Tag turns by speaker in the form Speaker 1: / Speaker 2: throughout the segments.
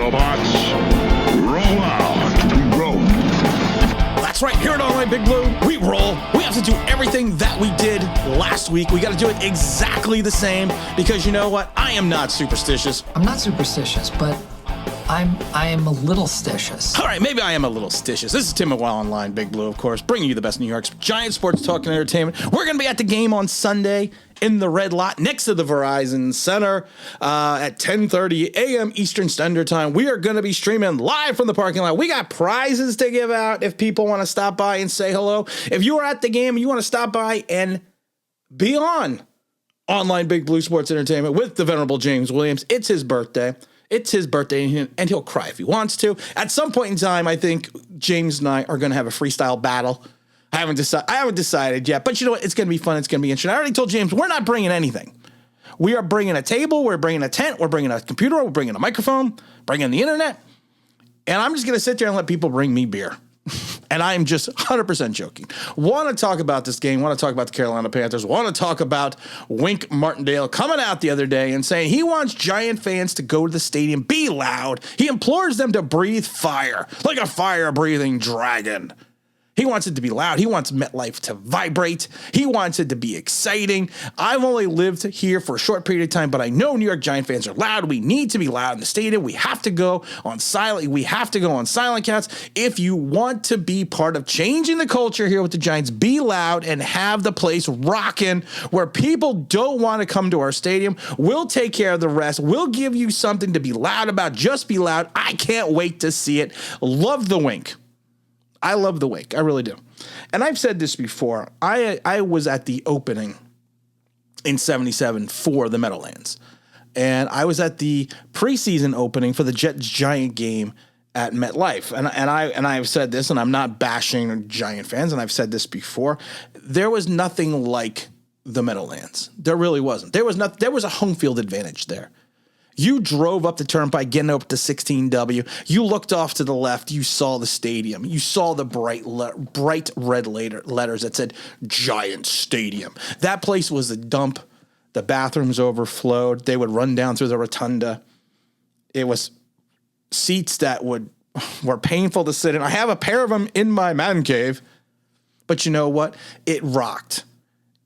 Speaker 1: Autobots, roll out and roll.
Speaker 2: That's right, here at Online Big Blue, we roll. We have to do everything that we did last week. We got to do it exactly the same because you know what? I am not superstitious.
Speaker 3: I'm not superstitious, but I am a little stitious.
Speaker 2: All right, maybe I am a little stitious. This is Tim at Online Big Blue, of course, bringing you the best New York's giant sports talk and entertainment. We're going to be at the game on Sunday in the red lot next to the Verizon Center at 10:30 a.m. Eastern Standard Time. We are going to be streaming live from the parking lot. We got prizes to give out if people want to stop by and say hello. If you are at the game and you want to stop by and be on Online Big Blue Sports Entertainment with the Venerable James Williams, it's his birthday. It's his birthday, and he'll cry if he wants to. At some point in time, I think James and I are going to have a freestyle battle. I haven't decided yet, but you know what? It's going to be fun. It's going to be interesting. I already told James we're not bringing anything. We are bringing a table. We're bringing a tent. We're bringing a computer. We're bringing a microphone. Bringing the internet. And I'm just going to sit there and let people bring me beer. And I'm just 100% joking. Want to talk about this game. Want to talk about the Carolina Panthers. Want to talk about Wink Martindale coming out the other day and saying he wants Giant fans to go to the stadium, be loud. He implores them to breathe fire like a fire-breathing dragon. He wants it to be loud. He wants Metlife to vibrate. He wants it to be exciting. I've only lived here for a short period of time, but I know New York Giant fans are loud. We need to be loud in the stadium. We have to go on silent. We have to go on silent counts. If you want to be part of changing the culture here with the Giants, be loud and have the place rocking where people don't want to come to our stadium. We'll take care of the rest. We'll give you something to be loud about. Just be loud. I can't wait to see it. Love the Wink. I love the Wink. I really do. And I've said this before. I was at the opening in 77 for the Meadowlands. And I was at the preseason opening for the Jets-Giant game at Metlife. And I've said this, and I'm not bashing Giant fans, and I've said this before. There was nothing like the Meadowlands. There really wasn't. There was a home field advantage there. You drove up the turnpike, getting up to 16W. You looked off to the left. You saw the stadium. You saw the bright red letters that said Giant Stadium. That place was a dump. The bathrooms overflowed. They would run down through the rotunda. It was seats that were painful to sit in. I have a pair of them in my man cave. But you know what? It rocked.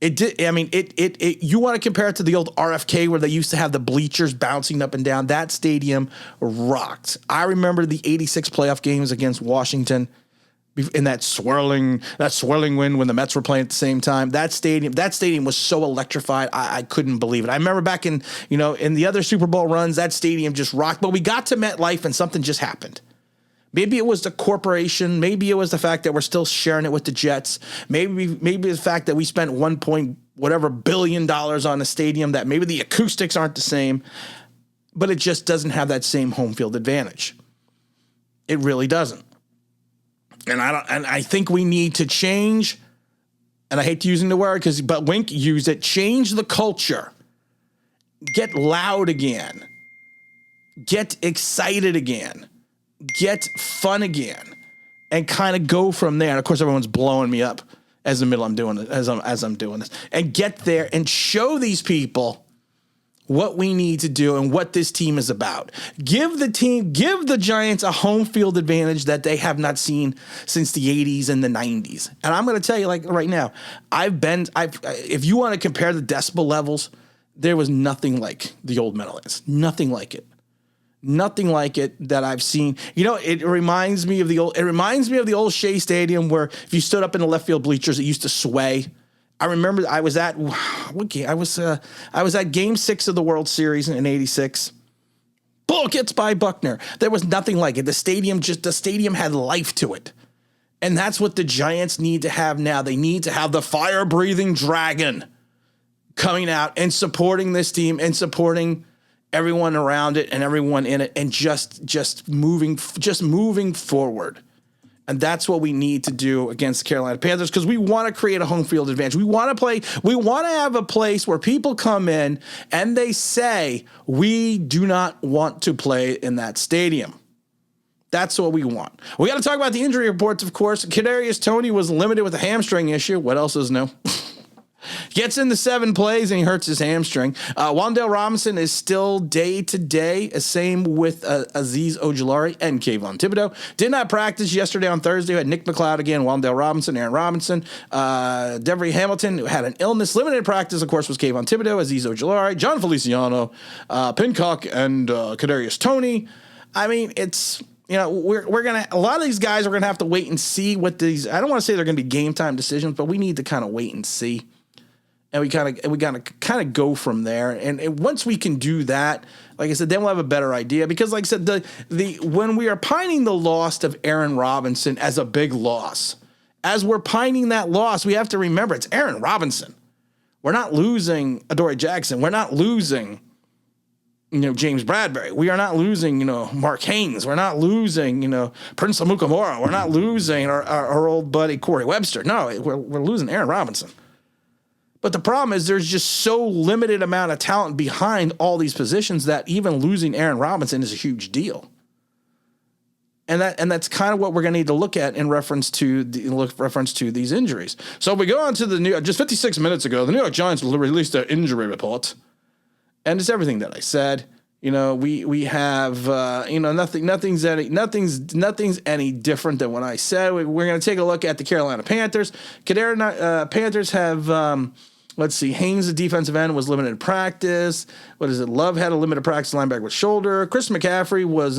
Speaker 2: It did. I mean, you want to compare it to the old RFK where they used to have the bleachers bouncing up and down. That stadium rocked. I remember the 86 playoff games against Washington in that swirling wind when the Mets were playing at the same time. That stadium was so electrified. I couldn't believe it. I remember back in the other Super Bowl runs, that stadium just rocked. But we got to MetLife and something just happened. Maybe it was the corporation. Maybe it was the fact that we're still sharing it with the Jets. Maybe the fact that we spent $1 billion on a stadium that maybe the acoustics aren't the same, but it just doesn't have that same home field advantage. It really doesn't. And I think we need to change. And I hate using the word but Wink used it. Change the culture. Get loud again. Get excited again. Get fun again, and kind of go from there. And of course, everyone's blowing me up as I'm doing this, and get there and show these people what we need to do and what this team is about. Give the Giants a home field advantage that they have not seen since the 80s and the 90s. And I'm going to tell you, like right now, if you want to compare the decibel levels, there was nothing like the old Meadowlands. Nothing like it. Nothing like it that I've seen. It reminds me of the old Shea Stadium where if you stood up in the left field bleachers, it used to sway. I remember I was at Game 6 of the World Series in '86. Bull gets by Buckner. There was nothing like it. The stadium had life to it. And that's what the Giants need to have now. They need to have the fire-breathing dragon coming out and supporting this team and supporting everyone around it and everyone in it, and just moving forward. And that's what we need to do against the Carolina Panthers, because we want to create a home field advantage. We want to have a place where people come in and they say, we do not want to play in that stadium. That's what we want. We got to talk about the injury reports, of course. Kadarius Toney was limited with a hamstring issue. What else is new? Gets into 7 plays and he hurts his hamstring. Wan'Dale Robinson is still day to day. Same with Azeez Ojulari and Kayvon Thibodeau. Did not practice yesterday on Thursday. We had Nick McLeod again, Wan'Dale Robinson, Aaron Robinson, Devery Hamilton, who had an illness. Limited practice, of course, was Kayvon Thibodeau, Azeez Ojulari, John Feliciano, Pincock, and Kadarius Toney. I mean, it's... we're gonna, a lot of these guys are gonna have to wait and see what these. I don't want to say they're gonna be game time decisions, but we need to kind of wait and see, and we gotta kind of go from there. And once we can do that, like I said, then we'll have a better idea. Because, like I said, the when we are pining the loss of Aaron Robinson as a big loss, as we're pining that loss, we have to remember it's Aaron Robinson. We're not losing Adoree Jackson. We're not losing. James Bradbury. We are not losing, Mark Haynes. We're not losing, Prince Amukamara. We're not losing our old buddy Corey Webster. No, we're losing Aaron Robinson. But the problem is there's just so limited amount of talent behind all these positions that even losing Aaron Robinson is a huge deal. And that's kind of what we're going to need to look at in reference to these injuries. So we go on to just 56 minutes ago, the New York Giants released their injury report. And it's everything that I said. We have nothing's any different than what I said. We're going to take a look at the Carolina Panthers. Panthers have Haynes, the defensive end, was limited practice. Love had a limited practice linebacker with shoulder. Chris McCaffrey was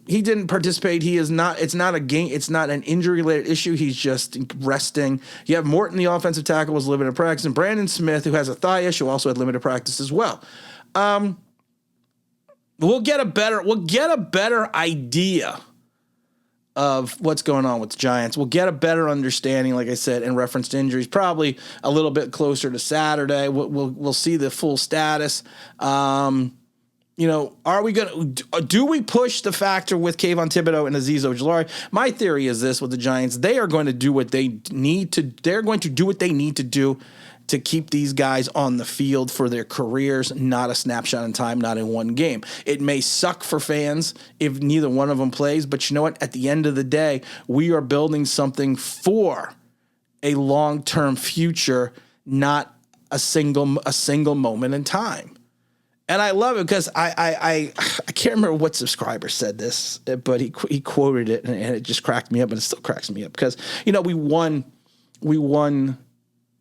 Speaker 2: he didn't participate. It's not an injury related issue. He's just resting. You have Morton, the offensive tackle, was limited practice, and Brandon Smith, who has a thigh issue, also had limited practice as well. We'll get a better idea of what's going on with the Giants. We'll get a better understanding, like I said, in reference to injuries, probably a little bit closer to Saturday. We'll see the full status. Are we do we push the factor with Kayvon Thibodeau and Azeez Ojulari? My theory is this with the Giants: they are going to do what they need to. They're going to do what they need to do to keep these guys on the field for their careers, not a snapshot in time, not in one game. It may suck for fans if neither one of them plays, but you know what? At the end of the day, we are building something for a long-term future, not a single moment in time. And I love it because I can't remember what subscriber said this, but he quoted it and it just cracked me up, and it still cracks me up because we won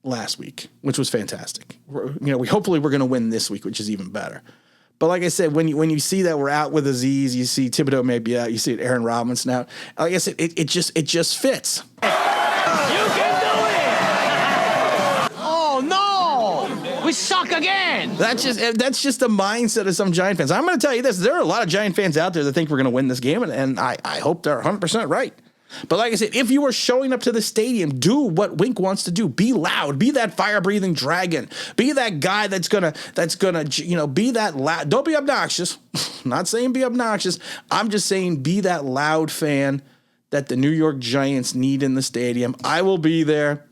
Speaker 2: last week, which was fantastic. Hopefully we're going to win this week, which is even better. But like I said, when you see that we're out with Azeez, you see Thibodeau may be out, you see Aaron Robinson out. Like I said, it just fits.
Speaker 4: You can do it! Oh no, we suck again.
Speaker 2: That's just the mindset of some Giant fans. I'm going to tell you this: there are a lot of Giant fans out there that think we're going to win this game, and I hope they're 100% right. But like I said, if you are showing up to the stadium, do what Wink wants to do. Be loud. Be that fire-breathing dragon. Be that guy that's gonna be that loud. Don't be obnoxious. I'm not saying be obnoxious. I'm just saying be that loud fan that the New York Giants need in the stadium. I will be there.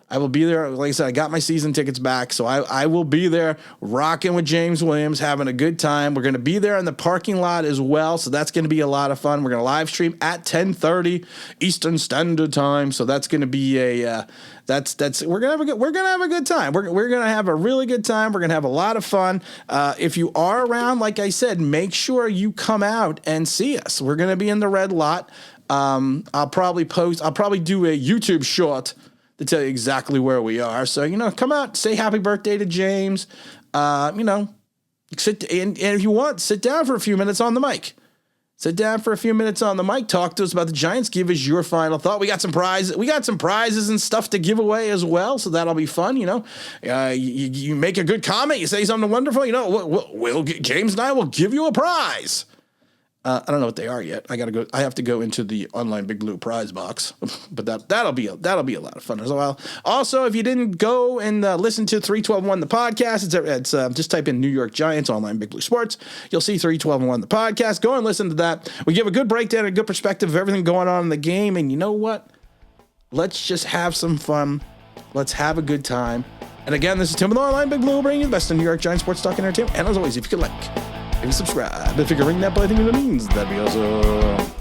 Speaker 2: Like I said, I got my season tickets back, so I will be there rocking with James Williams, having a good time. We're going to be there in the parking lot as well, so that's going to be a lot of fun. We're going to live stream at 10:30 Eastern Standard Time, so that's going to be we're going to have a good time. We're going to have a really good time. We're going to have a lot of fun. If you are around, like I said, make sure you come out and see us. We're going to be in the red lot. I'll probably do a YouTube short to tell you exactly where we are. So, come out, say happy birthday to James. Sit and if you want, sit down for a few minutes on the mic. Talk to us about the Giants. Give us your final thought. We got some prizes and stuff to give away as well, so that'll be fun. You make a good comment, you say something wonderful. James and I will give you a prize. I don't know what they are yet. I have to go into the online Big Blue prize box, but that'll be a lot of fun as well. Also, if you didn't go and listen to 312-1 the podcast, it's just type in New York Giants online Big Blue Sports. You'll see 312-1 the podcast. Go and listen to that. We give a good breakdown, a good perspective of everything going on in the game, and you know what? Let's just have some fun. Let's have a good time. And again, this is Tim with Online Big Blue, bringing you the best in New York Giants sports talk and entertainment. And as always, if you could if you subscribe, if you can ring that bell, I think it means that'd be awesome.